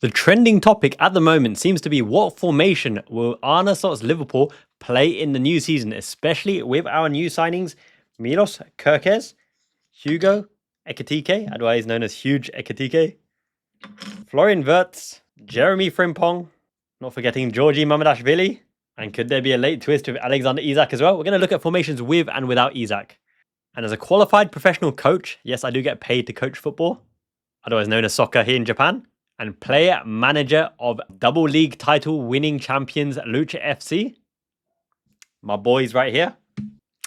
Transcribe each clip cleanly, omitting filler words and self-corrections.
The trending topic at the moment seems to be what formation will Arne Slot's Liverpool play in the new season, especially with our new signings, Wirtz and Kerkez, Ekitike, otherwise known as Huge Ekitike, Florian Wirtz, Jeremy Frimpong, not forgetting Georgi Mamadashvili, and could there be a late twist with Alexander Isak as well? We're going to look at formations with and without Isak. And as a qualified professional coach, yes, I do get paid to coach football, otherwise known as soccer here in Japan, and player manager of double league title winning champions Lucha FC, my boys right here.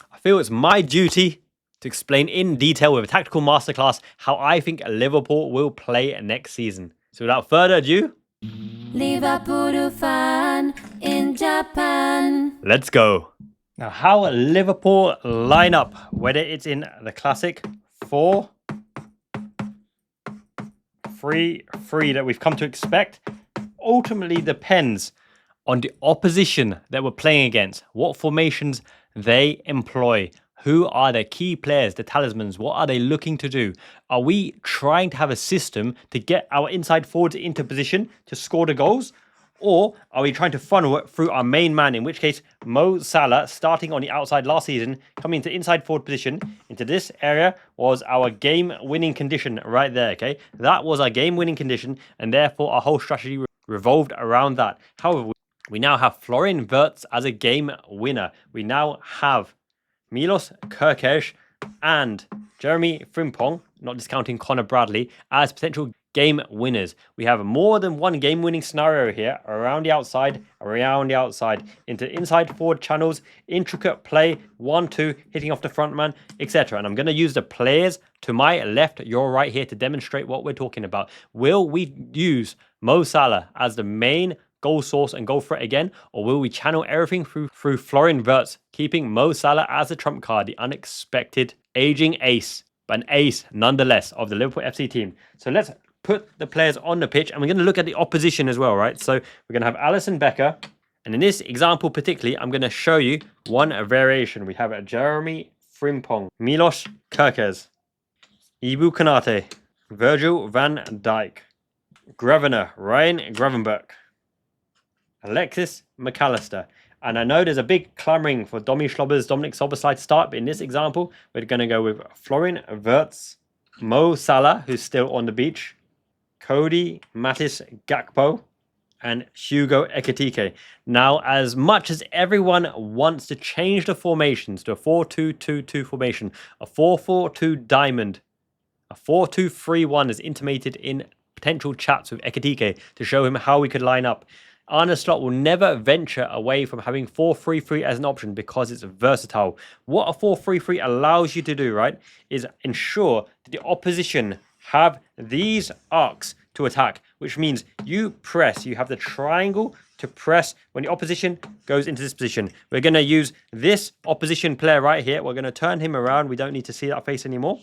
I feel it's my duty to explain in detail with a tactical masterclass how I think Liverpool will play next season. So without further ado, Liverpool Fan in Japan. Let's go. Now, how Liverpool line up, whether it's in the classic 4-3-3 that we've come to expect, ultimately depends on the opposition that we're playing against, what formations they employ, who are their key players, the talismans, what are they looking to do? Are we trying to have a system to get our inside forwards into position to score the goals? Or are we trying to funnel it through our main man, in which case Mo Salah, starting on the outside last season, coming into inside forward position, into this area, was our game-winning condition right there, okay? That was our game-winning condition, and therefore our whole strategy revolved around that. However, we now have Florian Wirtz as a game winner. We now have Wirtz and Kerkez and Jeremy Frimpong, not discounting Connor Bradley, as potential game winners. We have more than one game winning scenario here, around the outside, into inside forward channels, intricate play, 1-2, hitting off the front man, etc. And I'm going to use the players to my left, your right here to demonstrate what we're talking about. Will we use Mo Salah as the main goal source and goal threat again, or will we channel everything through Florian Wirtz, keeping Mo Salah as a trump card, the unexpected aging ace, but an ace nonetheless of the Liverpool FC team? So let's put the players on the pitch, and we're going to look at the opposition as well, right? So we're going to have Alisson Becker, and in this example particularly, I'm going to show you one variation. We have Jeremy Frimpong, Wirtz and Kerkez, Ibu Konate, Virgil van Dijk, Grosvenor, Ryan Gravenberch, Alexis McAllister. And I know there's a big clamoring for Dominic Szoboszlai to start, but in this example, we're going to go with Florian Wirtz, Mo Salah, who's still on the beach, Cody Mattis Gakpo, and Hugo Ekitike. Now, as much as everyone wants to change the formations to a 4-2-2-2 formation, a 4-4-2 diamond, a 4-2-3-1 is intimated in potential chats with Ekitike to show him how we could line up. Arne Slot will never venture away from having 4-3-3 as an option because it's versatile. What a 4-3-3 allows you to do, right, is ensure that the opposition have these arcs to attack, which means you press. You have the triangle to press when the opposition goes into this position. We're going to use this opposition player right here. We're going to turn him around. We don't need to see that face anymore.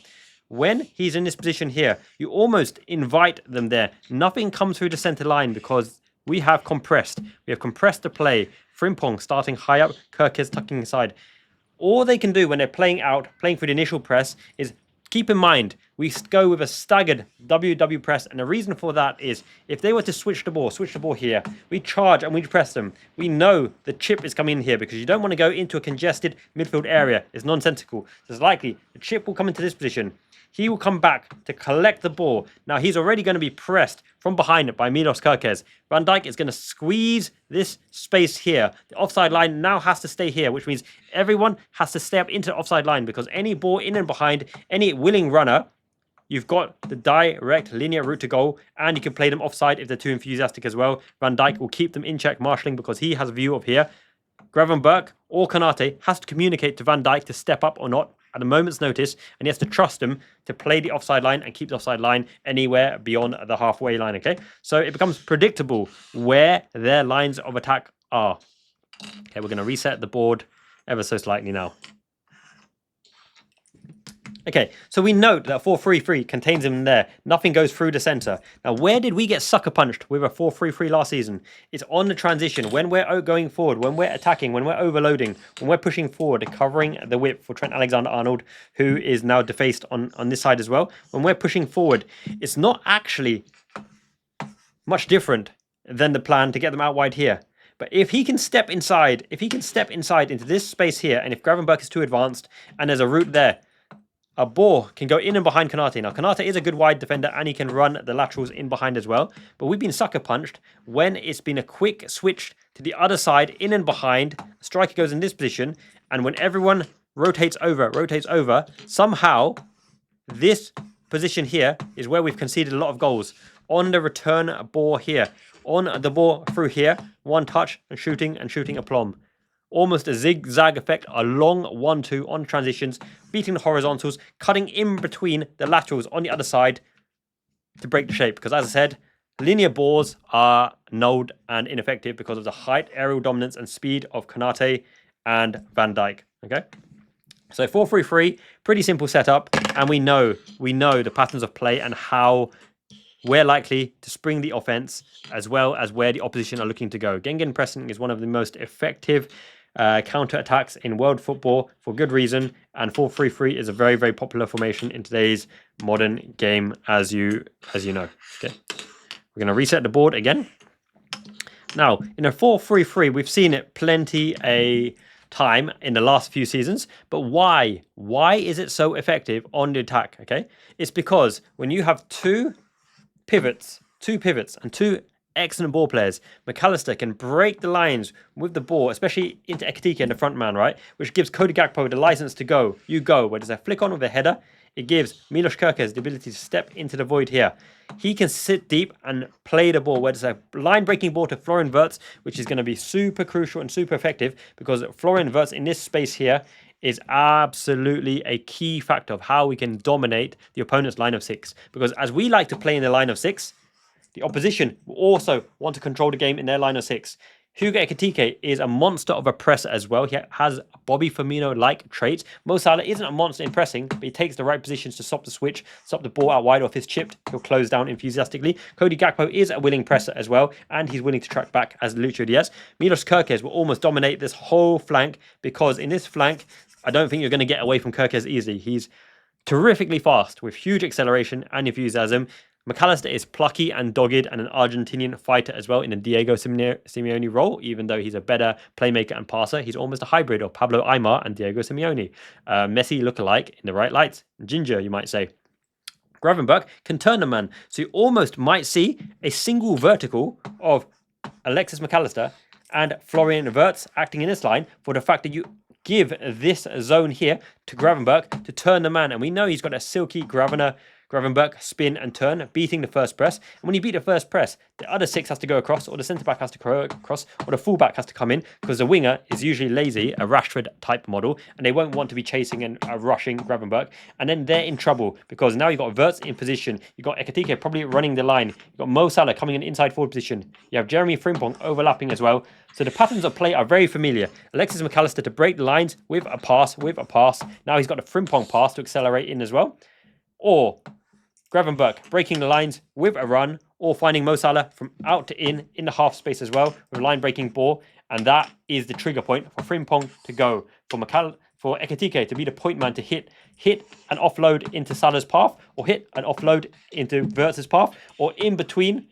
When he's in this position here, you almost invite them there. Nothing comes through the center line because we have compressed. We have compressed the play. Frimpong starting high up, Kerkez tucking inside. All they can do when they're playing through the initial press, is keep in mind, we go with a staggered WW press. And the reason for that is if they were to switch the ball here, we charge and we press them. We know the chip is coming in here because you don't want to go into a congested midfield area. It's nonsensical. So it's likely the chip will come into this position. He will come back to collect the ball. Now, he's already going to be pressed from behind by Wirtz and Kerkez. Van Dijk is going to squeeze this space here. The offside line now has to stay here, which means everyone has to stay up into the offside line because any ball in and behind, any willing runner, you've got the direct linear route to goal, and you can play them offside if they're too enthusiastic as well. Van Dijk will keep them in check, marshalling, because he has a view of here. Gravenberch or Konate has to communicate to Van Dijk to step up or not at a moment's notice, and he has to trust them to play the offside line and keep the offside line anywhere beyond the halfway line, okay? So it becomes predictable where their lines of attack are. Okay, we're going to reset the board ever so slightly now. Okay, so we note that 4-3-3 contains him there. Nothing goes through the center. Now, where did we get sucker punched with a 4-3-3 last season? It's on the transition. When we're going forward, when we're attacking, when we're overloading, when we're pushing forward, covering the width for Trent Alexander-Arnold, who is now defaced on this side as well. When we're pushing forward, it's not actually much different than the plan to get them out wide here. But if he can step inside, into this space here, and if Gravenberch is too advanced and there's a route there, a ball can go in and behind Konate. Now, Konate is a good wide defender and he can run the laterals in behind as well. But we've been sucker punched when it's been a quick switch to the other side, in and behind. Striker goes in this position, and when everyone rotates over, somehow this position here is where we've conceded a lot of goals. On the return ball here, on the ball through here, one touch and shooting aplomb. Almost a zigzag effect, a long 1-2 on transitions, beating the horizontals, cutting in between the laterals on the other side to break the shape. Because as I said, linear balls are nulled and ineffective because of the height, aerial dominance and speed of Konate and Van Dijk. Okay, so 4-3-3, pretty simple setup, and we know the patterns of play and how we're likely to spring the offense as well as where the opposition are looking to go. Gengen pressing is one of the most effective counter-attacks in world football for good reason, and 4-3-3 is a very, very popular formation in today's modern game, as you know. Okay, we're going to reset the board again. Now, in a 4-3-3, we've seen it plenty a time in the last few seasons, but why is it so effective on the attack? Okay, it's because when you have two pivots and two excellent ball players, McAllister can break the lines with the ball, especially into Ekitike and the front man, right? Which gives Cody Gakpo the license to go. You go. Where there's a flick on with a header, it gives Milos Kerkez the ability to step into the void here. He can sit deep and play the ball, where there's a line-breaking ball to Florian Wirtz, which is going to be super crucial and super effective, because Florian Wirtz in this space here is absolutely a key factor of how we can dominate the opponent's line of six. Because as we like to play in the line of six, the opposition will also want to control the game in their line of six. Hugo Ekitike is a monster of a presser as well. He has Bobby Firmino-like traits. Mo Salah isn't a monster in pressing, but he takes the right positions to stop the switch, stop the ball out wide, or if it's chipped, he'll close down enthusiastically. Cody Gakpo is a willing presser as well, and he's willing to track back as Lucho Diaz. Milos Kerkez will almost dominate this whole flank, because in this flank, I don't think you're going to get away from Kerkez easily. He's terrifically fast with huge acceleration and enthusiasm. McAllister is plucky and dogged and an Argentinian fighter as well in a Diego Simeone role. Even though he's a better playmaker and passer, he's almost a hybrid of Pablo Aimar and Diego Simeone. Messi look-alike in the right lights. Ginger, you might say. Gravenberch can turn the man. So you almost might see a single vertical of Alexis McAllister and Florian Wirtz acting in this line for the fact that you give this zone here to Gravenberch to turn the man. And we know he's got a silky Gravenberch spin and turn, beating the first press. And when you beat the first press, the other six has to go across, or the centre-back has to go across, or the full-back has to come in, because the winger is usually lazy, a Rashford-type model, and they won't want to be chasing and rushing Gravenberch. And then they're in trouble, because now you've got Wirtz in position, you've got Ekitike probably running the line, you've got Mo Salah coming in inside forward position, you have Jeremy Frimpong overlapping as well. So the patterns of play are very familiar. Alexis McAllister to break the lines with a pass. Now he's got a Frimpong pass to accelerate in as well. Or Gravenberch breaking the lines with a run, or finding Mo Salah from out to in the half space as well with a line breaking ball, and that is the trigger point for Frimpong to go, for Ekitike to be the point man to hit an offload into Salah's path, or hit an offload into Wirtz's path, or in between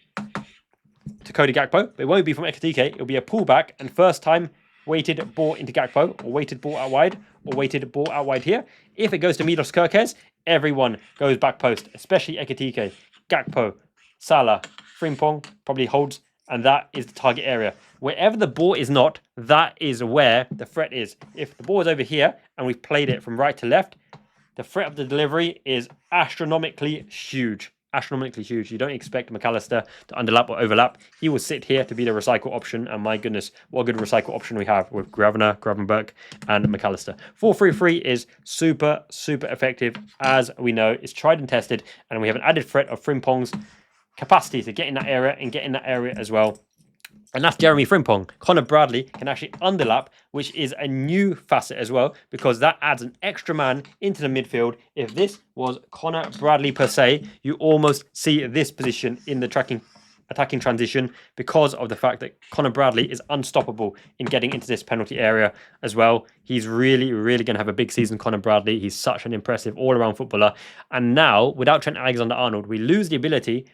to Cody Gakpo. It won't be from Ekitike, it'll be a pullback and first time weighted ball into Gakpo, or weighted ball out wide, or weighted ball out wide here. If it goes to Milos Kerkez, everyone goes back post, especially Ekitike, Gakpo, Salah, Frimpong probably holds, and that is the target area. Wherever the ball is not, that is where the threat is. If the ball is over here and we've played it from right to left, the threat of the delivery is astronomically huge. Astronomically huge. You don't expect McAllister to underlap or overlap. He will sit here to be the recycle option, and my goodness, what a good recycle option we have with Gravenberch and McAllister. 4-3-3 is super, super effective, as we know. It's tried and tested, and we have an added threat of Frimpong's capacity to get in that area and get in that area as well. And that's Jeremy Frimpong. Connor Bradley can actually underlap, which is a new facet as well, because that adds an extra man into the midfield. If this was Connor Bradley per se, you almost see this position in the attacking transition, because of the fact that Connor Bradley is unstoppable in getting into this penalty area as well. He's really, really going to have a big season, Connor Bradley. He's such an impressive all-around footballer. And now, without Trent Alexander-Arnold, we lose the ability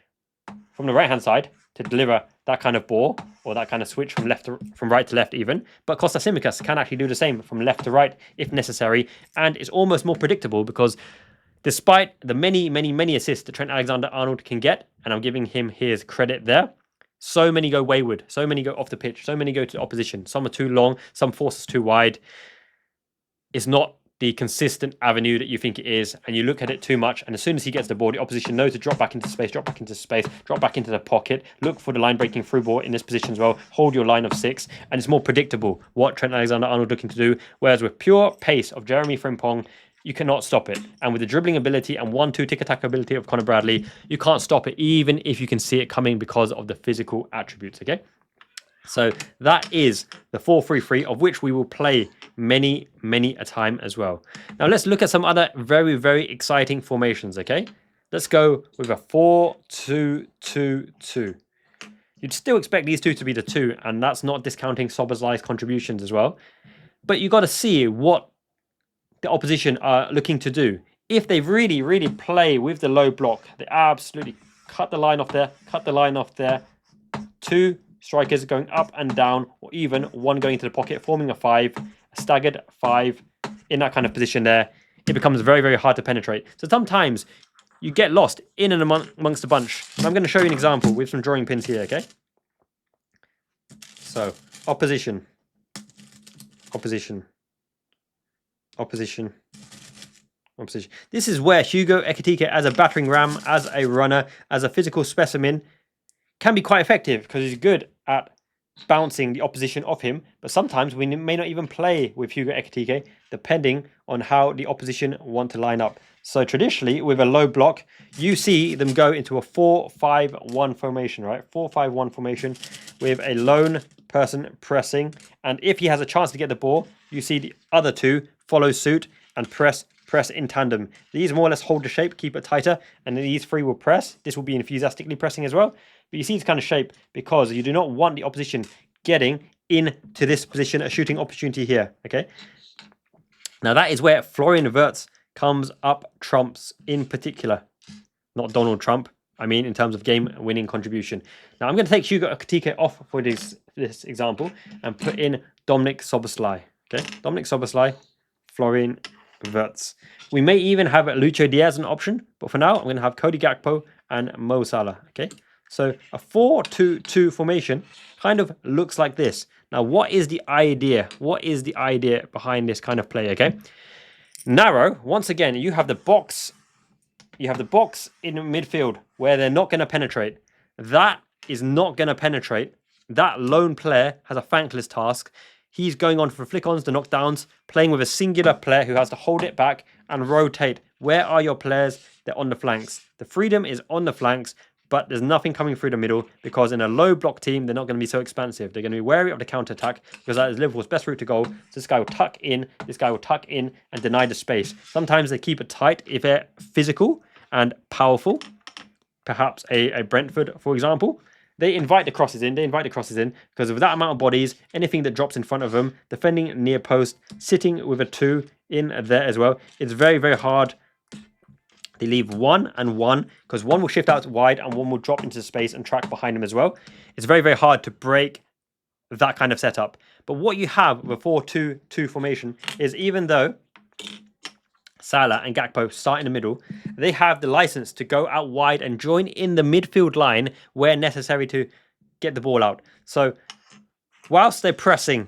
from the right-hand side to deliver that kind of ball or that kind of switch from right to left even. But Costa Simicas can actually do the same from left to right if necessary. And it's almost more predictable because despite the many assists that Trent Alexander-Arnold can get, and I'm giving him his credit there, so many go wayward, so many go off the pitch, so many go to opposition. Some are too long, some force us too wide. It's not the consistent avenue that you think it is, and you look at it too much, and as soon as he gets the ball, the opposition knows to drop back into space, drop back into the pocket, look for the line-breaking through ball in this position as well, hold your line of 6, and it's more predictable what Trent Alexander-Arnold looking to do, whereas with pure pace of Jeremy Frimpong, you cannot stop it. And with the dribbling ability and 1-2 tick-attack ability of Conor Bradley, you can't stop it even if you can see it coming because of the physical attributes, okay? So that is the 4-3-3, of which we will play many a time as well. Now let's look at some other very exciting formations, okay? Let's go with a 4-2-2-2. You'd still expect these two to be the 2, and that's not discounting Szoboszlai's contributions as well. But you got to see what the opposition are looking to do. If they really play with the low block, they absolutely cut the line off there, 2 strikers going up and down, or even one going into the pocket, forming a 5, a staggered 5 in that kind of position there. It becomes very hard to penetrate. So sometimes you get lost in and amongst a bunch. And I'm going to show you an example with some drawing pins here, okay? So, opposition. This is where Hugo Ekitike, as a battering ram, as a runner, as a physical specimen, can be quite effective because he's good at bouncing the opposition off him. But sometimes we may not even play with Hugo Ekitike, depending on how the opposition want to line up. So traditionally, with a low block, you see them go into a 4-5-1 formation, right? 4-5-1 formation with a lone person pressing. And if he has a chance to get the ball, you see the other 2 follow suit and press in tandem. These more or less hold the shape, keep it tighter, and these 3 will press. This will be enthusiastically pressing as well. But you see this kind of shape because you do not want the opposition getting into this position, a shooting opportunity here, okay? Now that is where Florian Wirtz comes up trumps in particular. Not Donald Trump, I mean in terms of game-winning contribution. Now I'm going to take Hugo Ekitike off for this example and put in Dominik Szoboszlai, okay? Dominik Szoboszlai, Florian Wirtz. We may even have Lucho Diaz an option, but for now I'm going to have Cody Gakpo and Mo Salah, okay? So a 4-2-2 formation kind of looks like this. Now what is the idea? What is the idea behind this kind of play, okay? Narrow, once again, you have the box in midfield where they're not going to penetrate. That is not going to penetrate. That lone player has a thankless task. He's going on for flick-ons to knockdowns, playing with a singular player who has to hold it back and rotate. Where are your players? They're on the flanks. The freedom is on the flanks, but there's nothing coming through the middle because in a low block team, they're not going to be so expansive. They're going to be wary of the counter-attack because that is Liverpool's best route to goal. So this guy will tuck in, and deny the space. Sometimes they keep it tight if they're physical and powerful. Perhaps a Brentford, for example. They invite the crosses in. Because with that amount of bodies, anything that drops in front of them, defending near post, sitting with a 2 in there as well, it's very hard. They leave 1 and 1 because 1 will shift out wide and 1 will drop into space and track behind them as well. It's very hard to break that kind of setup. But what you have with a 4-2-2 formation is even though Salah and Gakpo start in the middle, they have the license to go out wide and join in the midfield line where necessary to get the ball out. So whilst they're pressing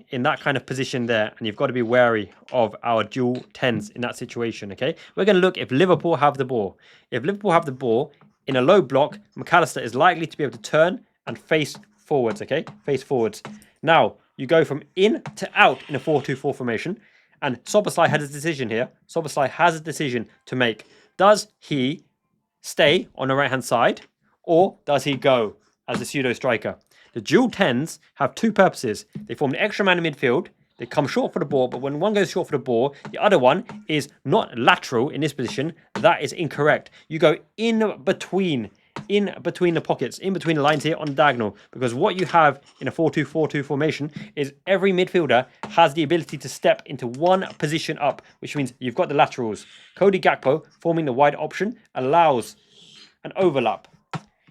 in that kind of position there, and you've got to be wary of our dual 10s in that situation, okay? We're going to look if Liverpool have the ball. If Liverpool have the ball in a low block, McAllister is likely to be able to turn and face forwards, okay? Face forwards. Now, you go from in to out in a 4-2-4 formation, and Szoboszlai has a decision here. Szoboszlai has a decision to make. Does he stay on the right-hand side, or does he go as a pseudo-striker? The dual 10s have 2 purposes. They form the extra man in midfield. They come short for the ball, but when one goes short for the ball, the other one is not lateral in this position. That is incorrect. You go in between the pockets, in between the lines here on the diagonal, because what you have in a 4-2-4-2 formation is every midfielder has the ability to step into one position up, which means you've got the laterals. Cody Gakpo forming the wide option allows an overlap.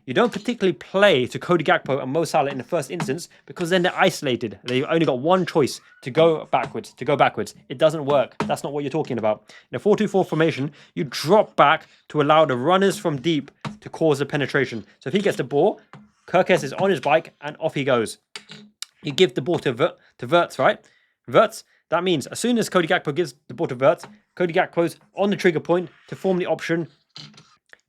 You don't particularly play to Cody Gakpo and Mo Salah in the first instance because then they're isolated. They've only got one choice to go backwards, It doesn't work. That's not what you're talking about. In a 4-2-4 formation, you drop back to allow the runners from deep to cause the penetration. So if he gets the ball, Kerkez is on his bike and off he goes. You give the ball to Wirtz, right? Wirtz, that means as soon as Cody Gakpo gives the ball to Wirtz, Cody Gakpo's on the trigger point to form the option.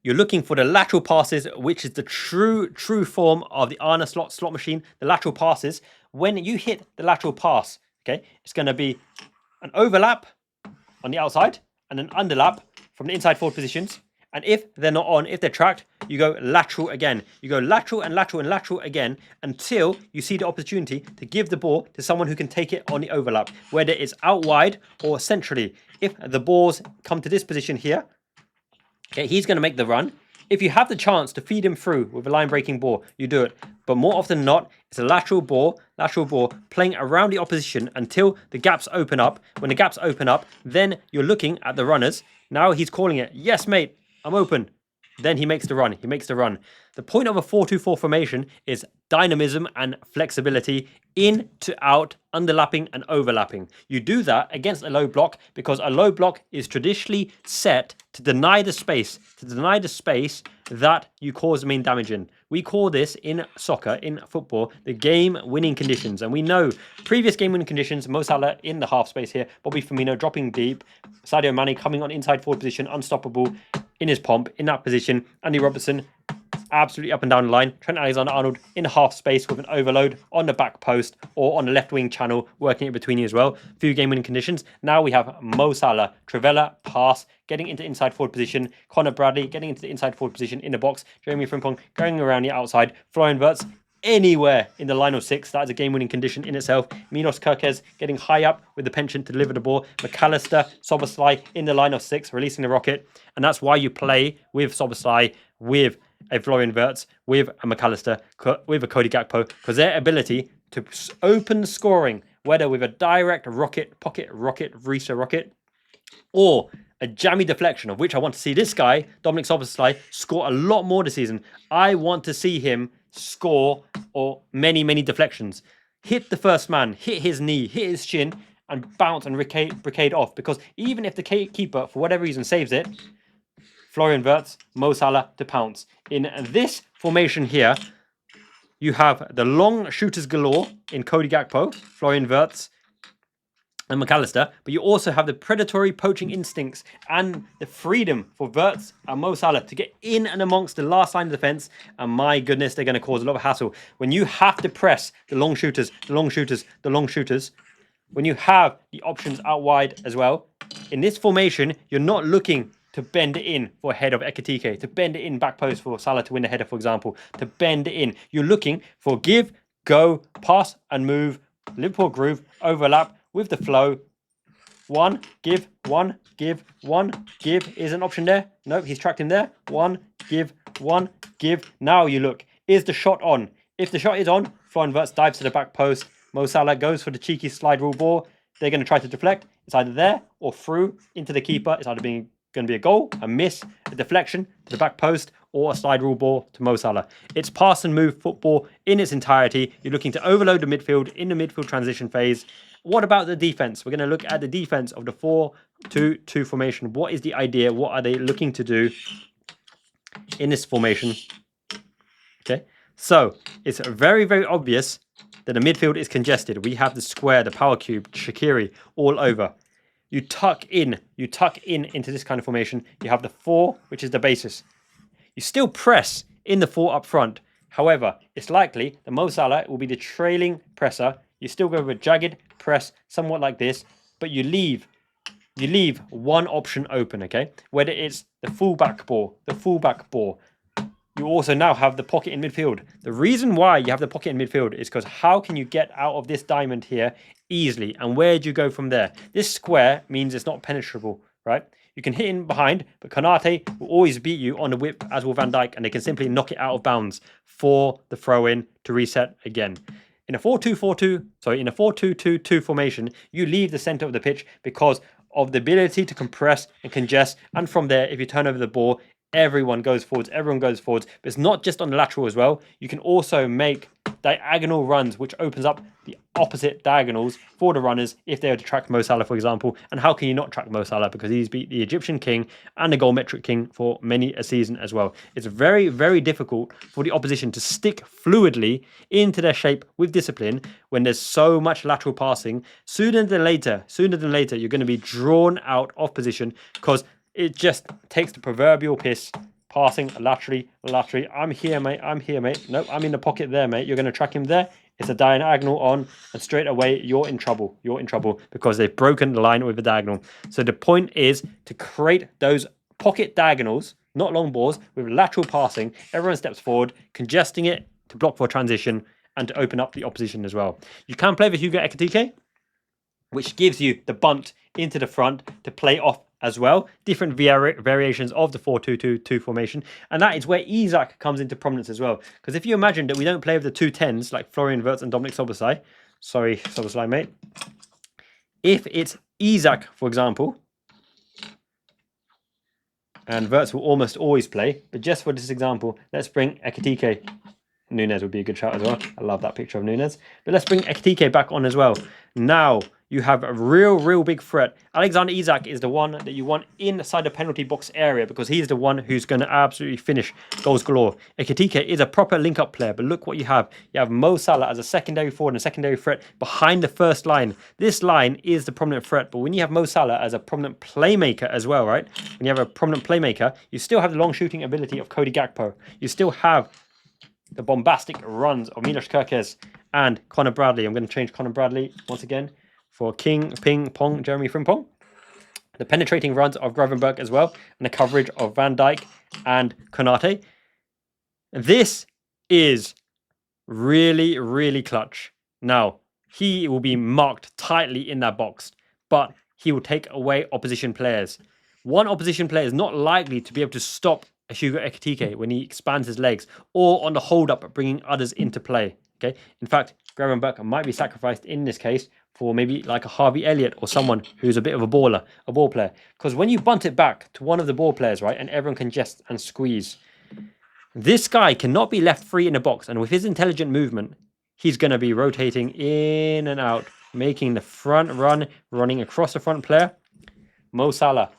You're looking for the lateral passes, which is the true form of the Arne Slot machine. The lateral passes. When you hit the lateral pass, okay, it's going to be an overlap on the outside and an underlap from the inside forward positions. And if they're not on, if they're tracked, you go lateral again. You go lateral and lateral and lateral again until you see the opportunity to give the ball to someone who can take it on the overlap, whether it's out wide or centrally. If the balls come to this position here, okay, he's going to make the run. If you have the chance to feed him through with a line-breaking ball, you do it. But more often than not, it's a lateral ball, playing around the opposition until the gaps open up. When the gaps open up, then you're looking at the runners. Now he's calling it, yes, mate, I'm open. Then he makes the run. The point of a 4-2-4 formation is dynamism and flexibility, in to out, underlapping and overlapping. You do that against a low block because a low block is traditionally set to deny the space that you cause the main damage in. We call this in soccer, in football, the game-winning conditions. And we know previous game-winning conditions, Mo Salah in the half space here, Bobby Firmino dropping deep, Sadio Mane coming on inside forward position, unstoppable in his pomp, in that position, Andy Robertson absolutely up and down the line, Trent Alexander-Arnold in half space with an overload on the back post or on the left wing channel, working it between you as well. Few game-winning conditions. Now we have Mo Salah, Trivela, pass, getting into inside forward position, Connor Bradley getting into the inside forward position in the box, Jeremy Frimpong going around the outside, Florian Wirtz anywhere in the line of 6. That is a game-winning condition in itself. Milos Kerkez getting high up with the penchant to deliver the ball. McAllister, Soboslai in the line of 6, releasing the rocket. And that's why you play with Soboslai, with a Florian Wirtz, with a McAllister, with a Cody Gakpo, because their ability to open scoring, whether with a direct rocket, pocket rocket, Risa rocket, or a jammy deflection, of which I want to see this guy, Dominic Soboslai, score a lot more this season. I want to see him score or many deflections. Hit the first man, hit his knee, hit his shin, and bounce and brigade off. Because even if the keeper, for whatever reason, saves it, Florian Wirtz, Mo Salah to pounce. In this formation here, you have the long shooters galore in Cody Gakpo, Florian Wirtz, and McAllister, but you also have the predatory poaching instincts and the freedom for Wirtz and Mo Salah to get in and amongst the last line of defense. And my goodness, they're going to cause a lot of hassle. When you have to press the long shooters, when you have the options out wide as well, in this formation, you're not looking to bend it in for a head of Ekitike, to bend it in back post for Salah to win a header, for example, to bend it in. You're looking for give, go, pass and move, Liverpool groove, overlap with the flow. One, give is an option there. Nope, he's tracked him there. One, give. Now you look, is the shot on? If the shot is on, Florian Wirtz dives to the back post. Mo Salah goes for the cheeky slide rule ball. They're going to try to deflect. It's either there or through into the keeper. It's either going to be a goal, a miss, a deflection to the back post, or a slide rule ball to Mo Salah. It's pass and move football in its entirety. You're looking to overload the midfield in the midfield transition phase. What about the defense? We're going to look at the defense of the 4-2-2 formation. What is the idea? What are they looking to do in this formation? Okay, so it's very obvious that the midfield is congested. We have the square, the power cube, Shaqiri all over. You tuck in into this kind of formation. You have the 4, which is the basis. You still press in the 4 up front. However, it's likely that Mo Salah will be the trailing presser. You still go with a jagged press, somewhat like this, but you leave one option open, okay? Whether it's the fullback ball. You also now have the pocket in midfield. The reason why you have the pocket in midfield is because how can you get out of this diamond here easily? And where do you go from there? This square means it's not penetrable, right? You can hit in behind, but Konate will always beat you on the whip, as will Van Dijk, and they can simply knock it out of bounds for the throw-in to reset again. In a 4-2-2 formation, you leave the center of the pitch because of the ability to compress and congest. And from there, if you turn over the ball, everyone goes forwards, but it's not just on the lateral as well. You can also make diagonal runs, which opens up the opposite diagonals for the runners if they were to track Mo Salah, for example. And how can you not track Mo Salah? Because he's beat the Egyptian king and the goal metric king for many a season as well. It's very, very difficult for the opposition to stick fluidly into their shape with discipline when there's so much lateral passing. Sooner than later, you're going to be drawn out of position because it just takes the proverbial piss. Passing laterally. I'm here, mate. Nope, I'm in the pocket there, mate. You're going to track him there. It's a diagonal on, and straight away, you're in trouble. Because they've broken the line with a diagonal. So the point is to create those pocket diagonals, not long balls, with lateral passing. Everyone steps forward, congesting it to block for transition and to open up the opposition as well. You can play with Hugo Ekitike, which gives you the bunt into the front to play off as well. Different variations of the 4-2-2-2 formation. And that is where Isak comes into prominence as well. Because if you imagine that we don't play with the 2-10s like Florian Wirtz and Dominic Szoboszlai. Sorry, Szoboszlai, mate. If it's Isak, for example, and Wirtz will almost always play, but just for this example, let's bring Ekitike. Nunes would be a good shout as well. I love that picture of Nunes. But let's bring Ekitike back on as well. Now you have a real big threat. Alexander Isak is the one that you want inside the penalty box area because he's the one who's going to absolutely finish goals galore. Ekitike is a proper link-up player, but look what you have. You have Mo Salah as a secondary forward and a secondary threat behind the first line. This line is the prominent threat, but when you have Mo Salah as a prominent playmaker as well, right? When you have a prominent playmaker, you still have the long shooting ability of Cody Gakpo. You still have the bombastic runs of Milos Kerkez and Connor Bradley. I'm going to change Connor Bradley once again for King Ping Pong Jeremy Frimpong. The penetrating runs of Gravenberch as well, and the coverage of Van Dijk and Konate. This is really clutch. Now, he will be marked tightly in that box, but he will take away opposition players. One opposition player is not likely to be able to stop Hugo Ekitike when he expands his legs or on the hold-up, bringing others into play. Okay. In fact, Gravenberch might be sacrificed in this case for maybe like a Harvey Elliott or someone who's a bit of a ball player. Because when you bunt it back to one of the ball players, right, and everyone can just and squeeze, this guy cannot be left free in the box. And with his intelligent movement, he's going to be rotating in and out, making the front run, running across the front player. Mo Salah,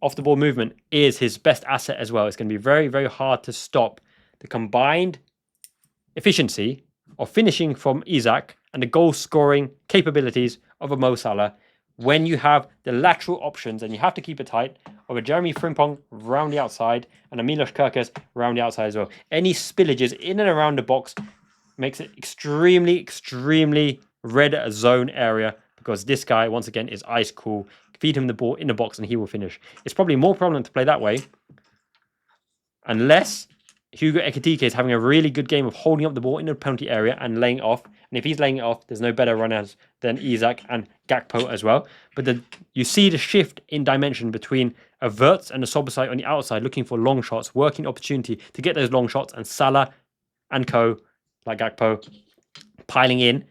off the ball movement is his best asset as well. It's going to be very hard to stop the combined efficiency of finishing from Isak and the goal scoring capabilities of a Mo Salah when you have the lateral options, and you have to keep it tight, of a Jeremy Frimpong round the outside and a Milos Kerkez round the outside as well. Any spillages in and around the box makes it extremely red zone area, because this guy, once again, is ice cool. Feed him the ball in the box and he will finish. It's probably more prominent to play that way, unless Hugo Ekitike is having a really good game of holding up the ball in the penalty area and laying it off. And if he's laying it off, there's no better runners than Isak and Gakpo as well. But you see the shift in dimension between a Wirtz and a Szoboszlai on the outside, looking for long shots, working opportunity to get those long shots, and Salah and co, like Gakpo, piling in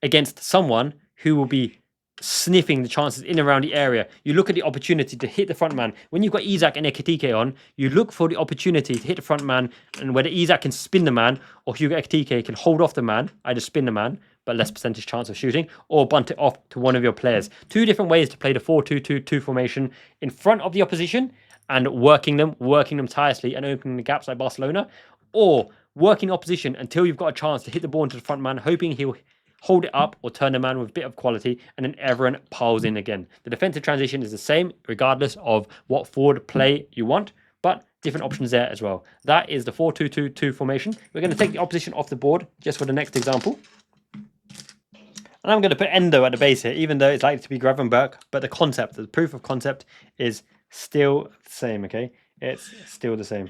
against someone who will be sniffing the chances in and around the area. You look at the opportunity to hit the front man. When you've got Isak and Ekitike on, you look for the opportunity to hit the front man, and whether Isak can spin the man or Hugo Ekitike can hold off the man, either spin the man, but less percentage chance of shooting, or bunt it off to one of your players. Two different ways to play the 4-2-2-2 formation in front of the opposition and working them tirelessly and opening the gaps like Barcelona, or working opposition until you've got a chance to hit the ball into the front man, hoping he'll hold it up or turn the man with a bit of quality, and then everyone piles in again. The defensive transition is the same regardless of what forward play you want, but different options there as well. That is the 4-2-2-2 formation. We're going to take the opposition off the board just for the next example. And I'm going to put Endo at the base here, even though it's likely to be Gravenberch, but the proof of concept is still the same, okay? It's still the same.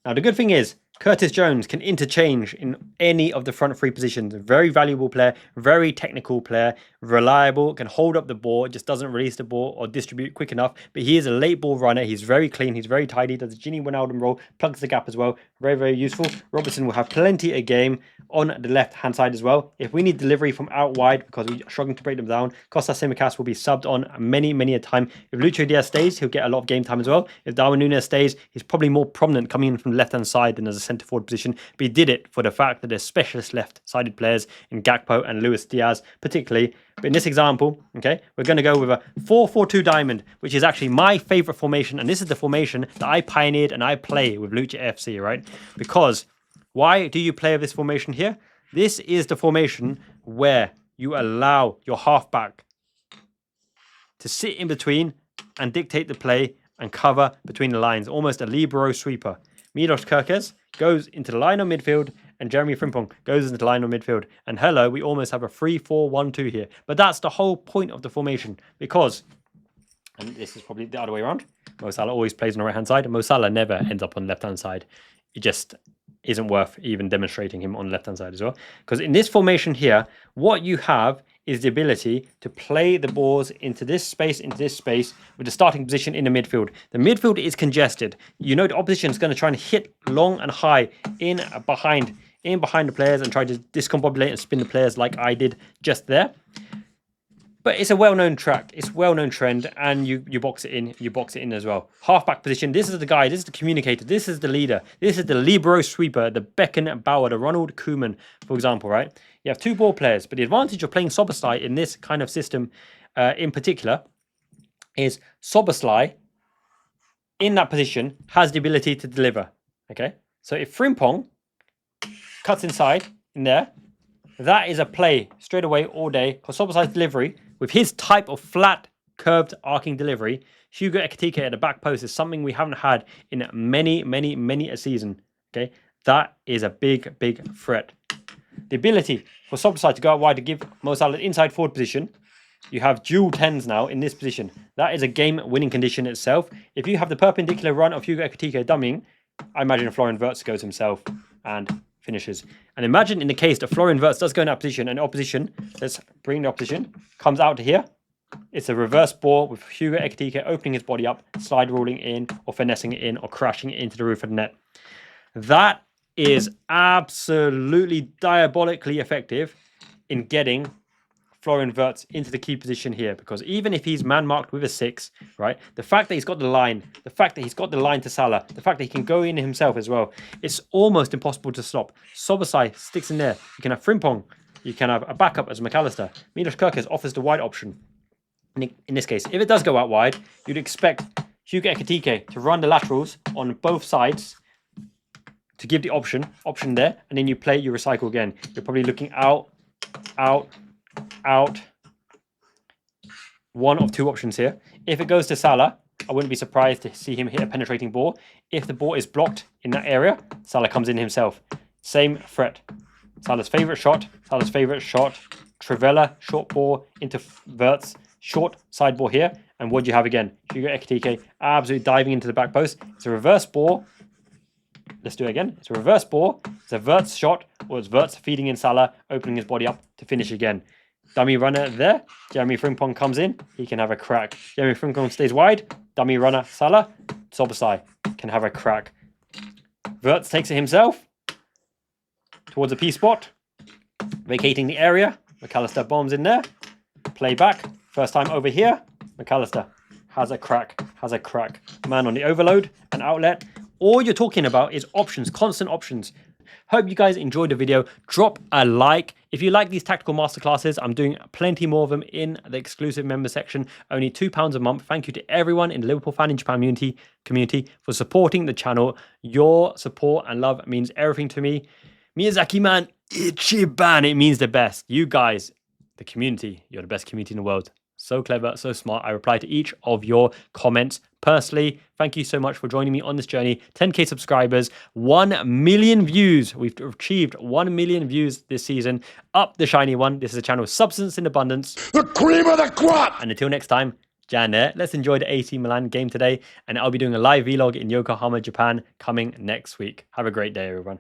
Now, the good thing is, Curtis Jones can interchange in any of the front three positions. Very valuable player, very technical player, reliable, can hold up the ball, just doesn't release the ball or distribute quick enough. But he is a late ball runner. He's very clean. He's very tidy. Does a Gini Wijnaldum role, plugs the gap as well. Very, very useful. Robertson will have plenty of game on the left-hand side as well. If we need delivery from out wide because we're struggling to break them down, Costas Tsimikas will be subbed on many a time. If Lucho Diaz stays, he'll get a lot of game time as well. If Darwin Núñez stays, he's probably more prominent coming in from the left-hand side than as a centre-forward position. But he did it for the fact that there's specialist left-sided players in Gakpo and Luis Diaz, particularly. But in this example, okay, we're going to go with a 4-4-2 diamond, which is actually my favourite formation. And this is the formation that I pioneered and I play with Lucha FC, right? Because why do you play with this formation here? This is the formation where you allow your halfback to sit in between and dictate the play and cover between the lines, almost a libero sweeper. Milos Kerkez goes into the line of midfield and Jeremy Frimpong goes into the line of midfield. And hello, we almost have a 3-4-1-2 here. But that's the whole point of the formation because, and this is probably the other way around, Mo Salah always plays on the right-hand side. Mo Salah never ends up on the left-hand side. It just isn't worth even demonstrating him on the left-hand side as well. Because in this formation here, what you have is the ability to play the balls into this space with the starting position in the midfield. The midfield is congested. You know the opposition is going to try and hit long and high in behind the players and try to discombobulate and spin the players like I did just there. But it's a well-known track. It's a well-known trend, and you box it in. You box it in as well. Halfback position. This is the guy. This is the communicator. This is the leader. This is the libero sweeper, the Beckenbauer, the Ronald Koeman, for example, right? You have two ball players, but the advantage of playing Szoboszlai in this kind of system in particular is Szoboszlai in that position has the ability to deliver, okay? So if Frimpong cuts inside in there, that is a play straight away all day because Szoboszlai's delivery, with his type of flat, curved, arcing delivery, Hugo Ekitike at the back post is something we haven't had in many a season, okay? That is a big threat. The ability for Szoboszlai to go out wide to give Mo Salah the inside forward position. You have dual 10s now in this position. That is a game-winning condition itself. If you have the perpendicular run of Hugo Ekitike dummying, I imagine Florian Wirtz goes himself and finishes. And imagine in the case that Florian Wirtz does go in that position and opposition, let's bring the opposition, comes out to here. It's a reverse ball with Hugo Ekitike opening his body up, slide ruling in or finessing it in or crashing it into the roof of the net. That is absolutely diabolically effective in getting Florian Wirtz into the key position here, because even if he's man-marked with a 6, right, the fact that he's got the line, the fact that he's got the line to Salah, the fact that he can go in himself as well, it's almost impossible to stop. Szoboszlai sticks in there. You can have Frimpong. You can have a backup as McAllister. Milos Kerkez offers the wide option. In this case, if it does go out wide, you'd expect Hugo Ekitike to run the laterals on both sides to give the option there, and then you recycle again. You're probably looking out. One of two options here. If it goes to Salah, I wouldn't be surprised to see him hit a penetrating ball. If the ball is blocked in that area, Salah comes in himself. Same threat. Salah's favourite shot. Trivela, short ball into Wirtz. Short side ball here. And what do you have again? Hugo Ekitike absolutely diving into the back post. It's a reverse ball. Let's do it again. It's a reverse ball. It's a Wirtz shot, or it's Wirtz feeding in Salah, opening his body up to finish again. Dummy runner there. Jeremy Frimpong comes in. He can have a crack. Jeremy Frimpong stays wide. Dummy runner Salah. Szoboszlai can have a crack. Wirtz takes it himself towards a P spot, vacating the area. McAllister bombs in there. Play back. First time over here. McAllister has a crack. Man on the overload, an outlet. All you're talking about is options, constant options. Hope you guys enjoyed the video. Drop a like. If you like these tactical masterclasses, I'm doing plenty more of them in the exclusive member section. Only £2 a month. Thank you to everyone in the Liverpool Fan in Japan community for supporting the channel. Your support and love means everything to me. Miyazaki man, Ichiban. It means the best. You guys, the community, you're the best community in the world. So clever, so smart. I reply to each of your comments personally. Thank you so much for joining me on this journey. 10k subscribers, 1 million views. We've achieved 1 million views this season. Up the shiny one. This is a channel of substance in abundance. The cream of the crop! And until next time, Jan, let's enjoy the AC Milan game today. And I'll be doing a live vlog in Yokohama, Japan coming next week. Have a great day, everyone.